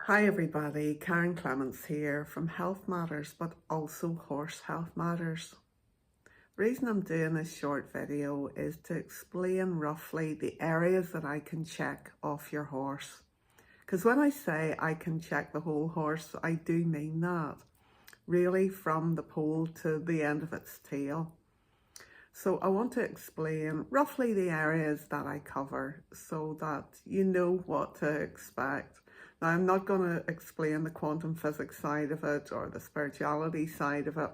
Hi everybody, Karen Clements here from Health Matters, but also Horse Health Matters. The reason I'm doing this short video is to explain roughly the areas that I can check off your horse. Because when I say I can check the whole horse, I do mean that. Really from the pole to the end of its tail. So I want to explain roughly the areas that I cover so that you know what to expect. Now, I'm not going to explain the quantum physics side of it or the spirituality side of it.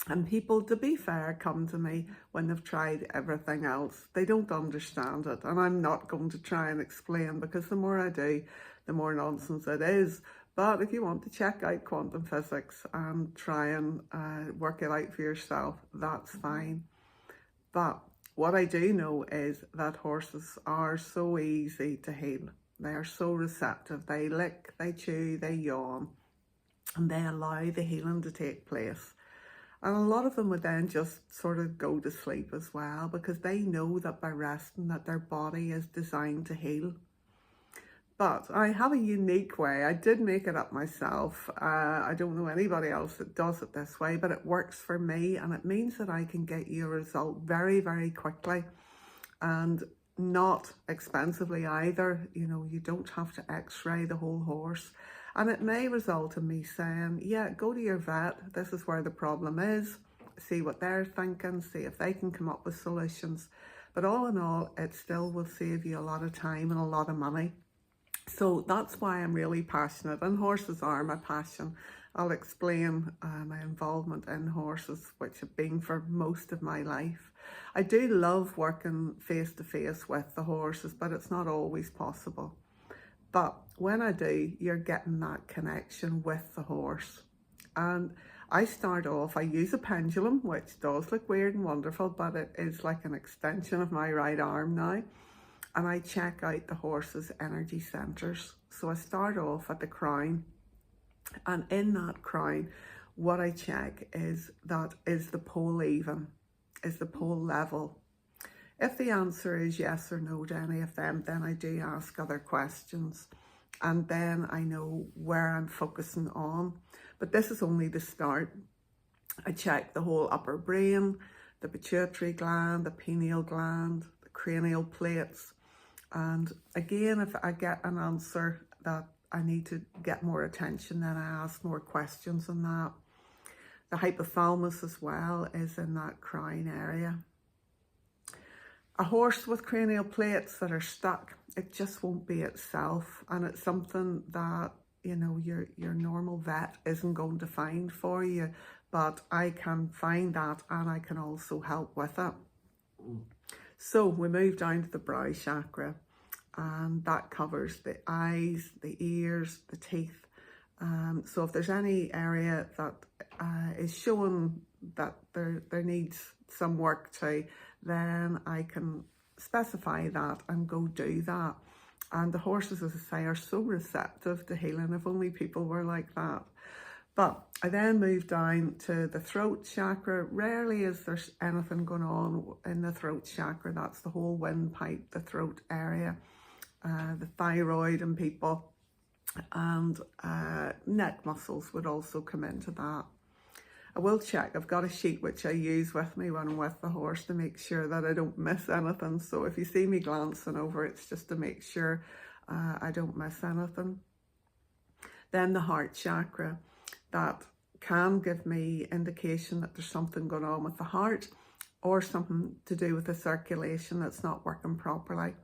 And people, to be fair, come to me when they've tried everything else. They don't understand it. And I'm not going to try and explain, because the more I do, the more nonsense it is. But if you want to check out quantum physics and try and work it out for yourself, that's fine. But what I do know is that horses are so easy to heal. They are so receptive. They lick, they chew, they yawn, and they allow the healing to take place. And a lot of them would then just sort of go to sleep as well, because they know that by resting that their body is designed to heal. But I have a unique way. I did make it up myself. I don't know anybody else that does it this way, but it works for me, and it means that I can get you a result very, very quickly and not expensively either. You know, you don't have to x-ray the whole horse. And it may result in me saying, yeah, go to your vet. This is where the problem is. See what they're thinking, see if they can come up with solutions. But all in all, it still will save you a lot of time and a lot of money. So that's why I'm really passionate, and horses are my passion. I'll explain my involvement in horses, which have been for most of my life. I do love working face to face with the horses, but it's not always possible. But when I do, you're getting that connection with the horse. And I start off, I use a pendulum, which does look weird and wonderful, but it is like an extension of my right arm now. And I check out the horse's energy centers. So I start off at the crown, and in that crown, what I check is that is the pole even, is the pole level. If the answer is yes or no to any of them, then I do ask other questions, and then I know where I'm focusing on. But this is only the start. I check the whole upper brain, the pituitary gland, the pineal gland, the cranial plates. And again, if I get an answer that I need to get more attention, then I ask more questions on that. The hypothalamus as well is in that crown area. A horse with cranial plates that are stuck, it just won't be itself. And it's something that, you know, your normal vet isn't going to find for you. But I can find that, and I can also help with it. So we move down to the brow chakra, and that covers the eyes, the ears, the teeth. So if there's any area that is showing that there needs some work to, then I can specify that and go do that. And the horses, as I say, are so receptive to healing. If only people were like that. But I then move down to the throat chakra. Rarely is there anything going on in the throat chakra. That's the whole windpipe, the throat area, the thyroid in people, and neck muscles would also come into that. I will check. I've got a sheet which I use with me when I'm with the horse to make sure that I don't miss anything. So if you see me glancing over, it's just to make sure I don't miss anything. Then the heart chakra. That can give me indication that there's something going on with the heart, or something to do with the circulation that's not working properly.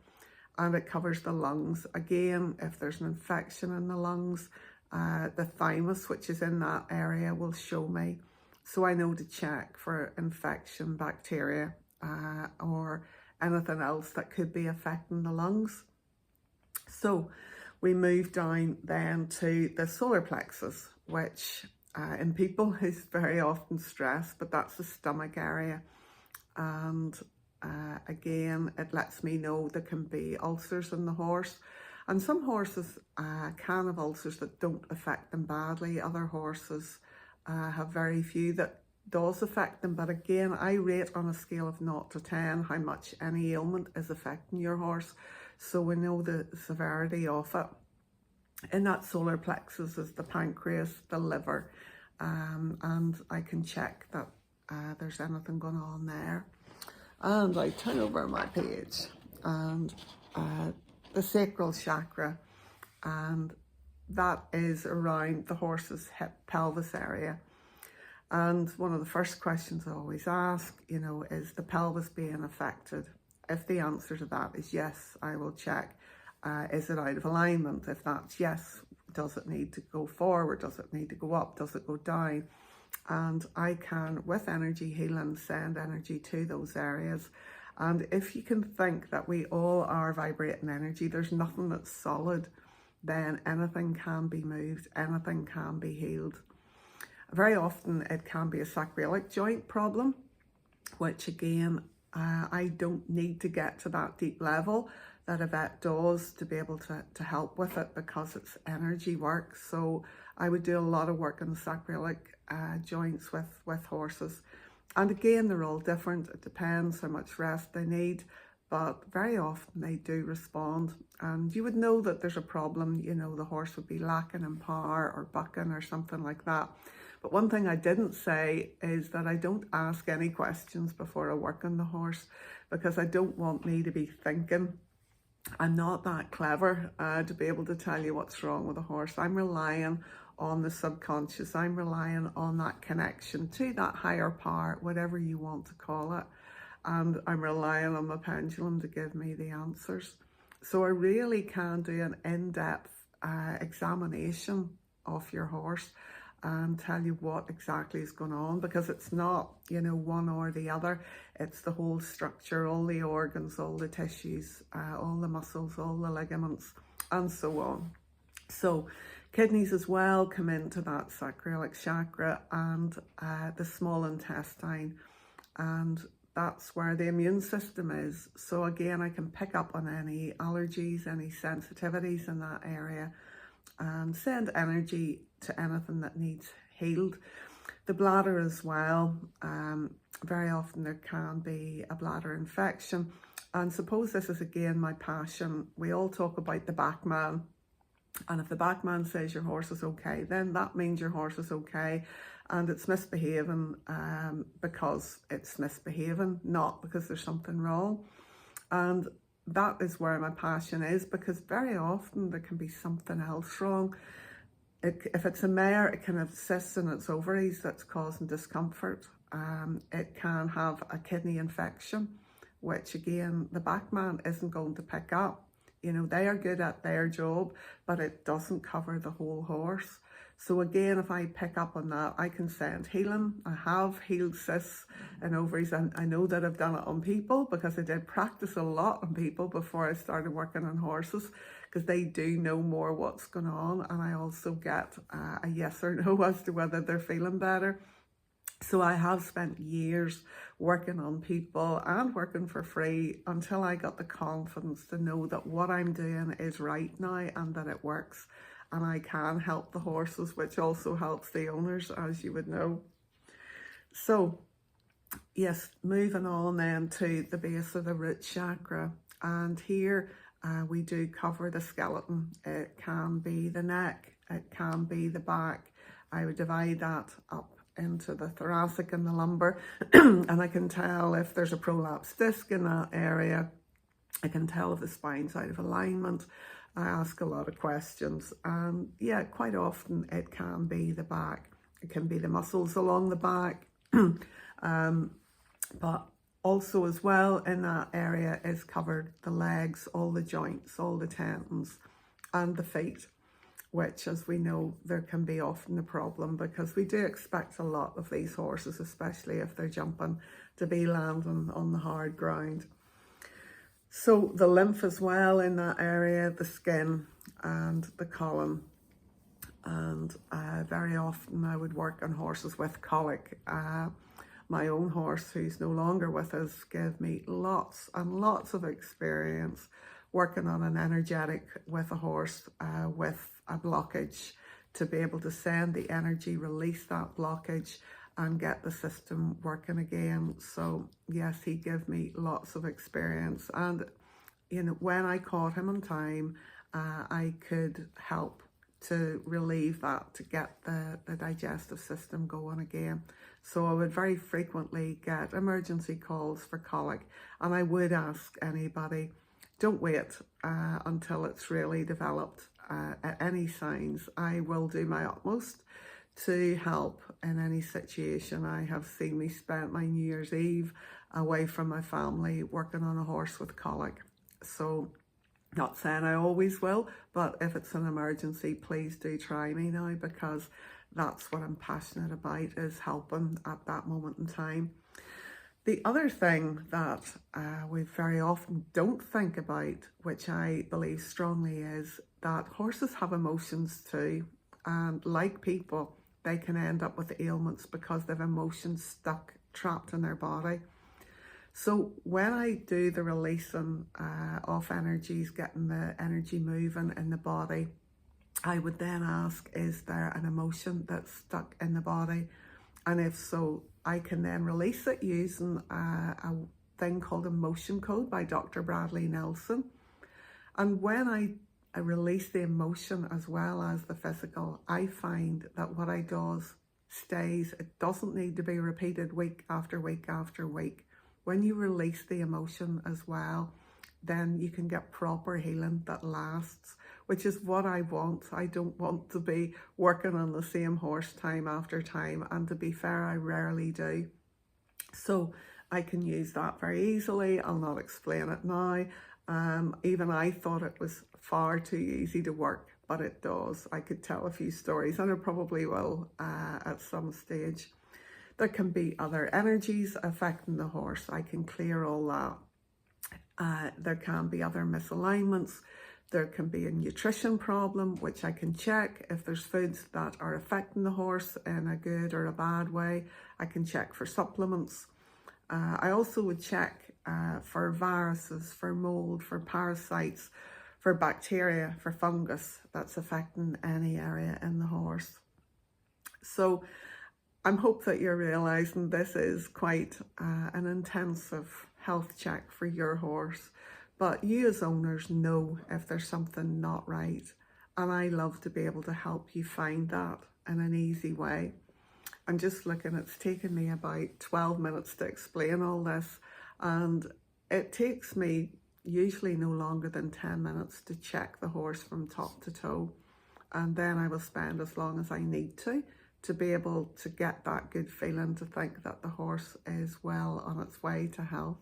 And it covers the lungs. Again, if there's an infection in the lungs, the thymus, which is in that area, will show me. So I know to check for infection, bacteria, or anything else that could be affecting the lungs. So we move down then to the solar plexus, which in people is very often stressed, but that's the stomach area. And again, it lets me know there can be ulcers in the horse. And some horses can have ulcers that don't affect them badly. Other horses have very few that does affect them. But again, I rate on a scale of 0 to 10 how much any ailment is affecting your horse, so we know the severity of it. In that solar plexus is the pancreas, the liver, and I can check that there's anything going on there. And I turn over my page, and the sacral chakra, and that is around the horse's hip pelvis area. And one of the first questions I always ask, is the pelvis being affected? If the answer to that is yes, I will check. Is it out of alignment? If that's yes, does it need to go forward? Does it need to go up? Does it go down? And I can, with energy healing, send energy to those areas. And if you can think that we all are vibrating energy, there's nothing that's solid, then anything can be moved, anything can be healed. Very often it can be a sacroiliac joint problem, which again, I don't need to get to that deep level that a vet does to be able to help with it, because it's energy work. So I would do a lot of work on the sacroiliac joints with horses. And again, they're all different. It depends how much rest they need, but very often they do respond. And you would know that there's a problem, the horse would be lacking in power or bucking or something like that. But one thing I didn't say is that I don't ask any questions before I work on the horse, because I don't want me to be thinking. I'm not that clever to be able to tell you what's wrong with a horse. I'm relying on the subconscious. I'm relying on that connection to that higher power, whatever you want to call it. And I'm relying on the pendulum to give me the answers. So I really can do an in-depth examination of your horse and tell you what exactly is going on, because it's not, one or the other. It's the whole structure, all the organs, all the tissues, all the muscles, all the ligaments, and so on. So kidneys as well come into that sacroiliac chakra, and the small intestine, and that's where the immune system is. So again, I can pick up on any allergies, any sensitivities in that area, and send energy to anything that needs healed. The bladder as well, very often there can be a bladder infection. And suppose this is again my passion. We all talk about the back man. And if the back man says your horse is okay, then that means your horse is okay. And it's misbehaving because it's misbehaving, not because there's something wrong. And that is where my passion is, because very often there can be something else wrong. If it's a mare, it can have cysts in its ovaries that's causing discomfort. It can have a kidney infection, which again, the back man isn't going to pick up. They are good at their job, but it doesn't cover the whole horse. So again, if I pick up on that, I can send healing. I have healed cysts and ovaries, and I know that I've done it on people, because I did practice a lot on people before I started working on horses, because they do know more what's going on. And I also get a yes or no as to whether they're feeling better. So I have spent years working on people and working for free until I got the confidence to know that what I'm doing is right now and that it works. And I can help the horses, which also helps the owners, as you would know. So yes, moving on then to the base of the root chakra. And here we do cover the skeleton. It can be the neck, it can be the back. I would divide that up into the thoracic and the lumbar, and I can tell if there's a prolapsed disc in that area. I can tell if the spine's out of alignment. I ask a lot of questions, and yeah, quite often it can be the back. It can be the muscles along the back, but also as well in that area is covered the legs, all the joints, all the tendons, and the feet, which, as we know, there can be often a problem, because we do expect a lot of these horses, especially if they're jumping, to be landing on the hard ground. So the lymph as well in that area, the skin and the colon. And very often I would work on horses with colic. My own horse, who's no longer with us, gave me lots and lots of experience working on an energetic with a horse with a blockage, to be able to send the energy, release that blockage, and get the system working again. So yes, he gave me lots of experience, and when I caught him in time, I could help to relieve that, to get the digestive system going again. So I would very frequently get emergency calls for colic, and I would ask anybody, don't wait until it's really developed. At any signs, I will do my utmost to help in any situation. I have seen me spend my New Year's Eve away from my family working on a horse with colic. So not saying I always will, but if it's an emergency, please do try me now, because that's what I'm passionate about, is helping at that moment in time. The other thing that we very often don't think about, which I believe strongly, is that horses have emotions too. And like people, they can end up with ailments because they have emotions stuck, trapped in their body. So when I do the releasing of energies, getting the energy moving in the body, I would then ask, is there an emotion that's stuck in the body? And if so, I can then release it using a thing called Emotion Code by Dr. Bradley Nelson. And when I release the emotion as well as the physical, I find that what I do stays. It doesn't need to be repeated week after week after week. When you release the emotion as well, then you can get proper healing that lasts, which is what I want. I don't want to be working on the same horse time after time, and to be fair, I rarely do. So I can use that very easily. I'll not explain it now. Even I thought it was far too easy to work, but it does. I could tell a few stories, and I probably will at some stage. There can be other energies affecting the horse. I can clear all that. There can be other misalignments. There can be a nutrition problem, which I can check. If there's foods that are affecting the horse in a good or a bad way, I can check for supplements. I also would check for viruses, for mold, for parasites, for bacteria, for fungus that's affecting any area in the horse. So I hope that you're realising this is quite an intensive health check for your horse. But you as owners know if there's something not right. And I love to be able to help you find that in an easy way. I'm just looking, it's taken me about 12 minutes to explain all this. And it takes me usually no longer than 10 minutes to check the horse from top to toe. And then I will spend as long as I need to be able to get that good feeling, to think that the horse is well on its way to health.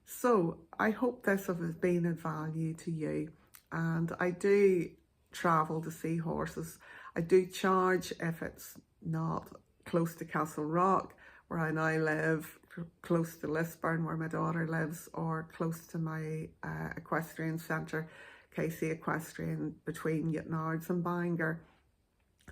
So I hope this has been of value to you. And I do travel to see horses. I do charge if it's not close to Castle Rock, where I now live, close to Lisburn, where my daughter lives, or close to my equestrian centre, Casey Equestrian, between Yetnards and Bangor.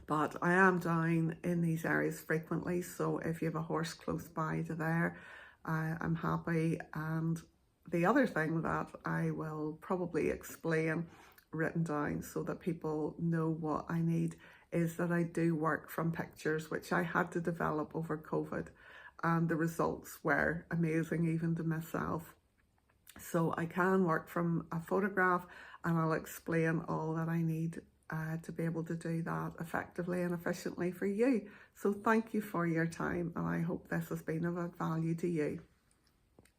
But I am down in these areas frequently, so if you have a horse close by to there, I'm happy. And the other thing that I will probably explain written down so that people know what I need is that I do work from pictures, which I had to develop over COVID, and the results were amazing even to myself. So I can work from a photograph, and I'll explain all that I need to be able to do that effectively and efficiently for you. So thank you for your time, and I hope this has been of value to you.